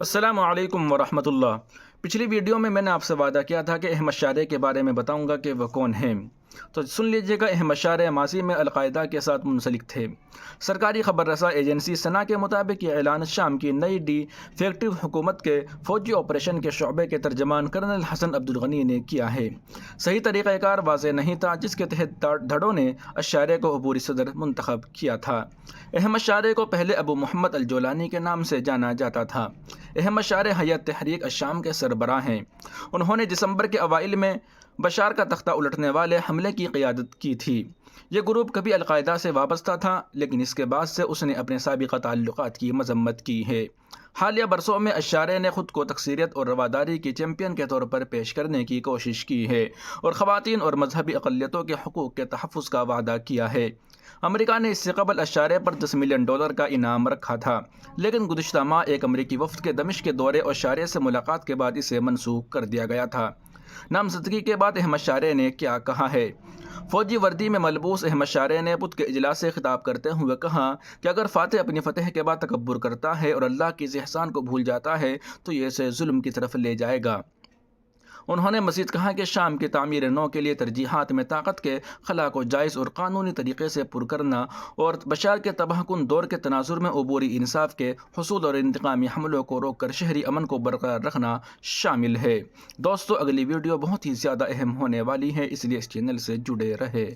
السلام علیکم ورحمۃ اللہ۔ پچھلی ویڈیو میں نے آپ سے وعدہ کیا تھا کہ احمد شارع کے بارے میں بتاؤں گا کہ وہ کون ہیں، تو سن لیجئے گا۔ احمد شارع ماضی میں القاعدہ کے ساتھ منسلک تھے۔ سرکاری خبر رساں ایجنسی سنا کے مطابق یہ اعلان شام کی نئی ڈی فیکٹو حکومت کے فوجی آپریشن کے شعبے کے ترجمان کرنل حسن عبدالغنی نے کیا ہے۔ صحیح طریقہ کار واضح نہیں تھا جس کے تحت دھڑوں نے الشارع کو عبوری صدر منتخب کیا تھا۔ احمد شارع کو پہلے ابو محمد الجولانی کے نام سے جانا جاتا تھا۔ احمد شارع حیات تحریک الشام کے سربراہ ہیں۔ انہوں نے دسمبر کے اوائل میں بشار کا تختہ الٹنے والے حملے کی قیادت کی تھی۔ یہ گروپ کبھی القاعدہ سے وابستہ تھا، لیکن اس کے بعد سے اس نے اپنے سابقہ تعلقات کی مذمت کی ہے۔ حالیہ برسوں میں الشارع نے خود کو تکثیریت اور رواداری کی چیمپئن کے طور پر پیش کرنے کی کوشش کی ہے اور خواتین اور مذہبی اقلیتوں کے حقوق کے تحفظ کا وعدہ کیا ہے۔ امریکہ نے اس سے قبل الشارع پر $10 ملین کا انعام رکھا تھا، لیکن گزشتہ ماہ ایک امریکی وفد کے دمشق کے دورے اور الشارع سے ملاقات کے بعد اسے منسوخ کر دیا گیا تھا۔ نامزدگی کے بعد احمد شارع نے کیا کہا ہے؟ فوجی وردی میں ملبوس احمد شارع نے بدھ کے اجلاس سے خطاب کرتے ہوئے کہا کہ اگر فاتح اپنی فتح کے بعد تکبر کرتا ہے اور اللہ کے اس احسان کو بھول جاتا ہے تو یہ اسے ظلم کی طرف لے جائے گا۔ انہوں نے مزید کہا کہ شام کی تعمیر نو کے لیے ترجیحات میں طاقت کے خلا کو جائز اور قانونی طریقے سے پر کرنا اور بشار کے تباہ کن دور کے تناظر میں عبوری انصاف کے حصول اور انتقامی حملوں کو روک کر شہری امن کو برقرار رکھنا شامل ہے۔ دوستو، اگلی ویڈیو بہت ہی زیادہ اہم ہونے والی ہے، اس لیے اس چینل سے جڑے رہے۔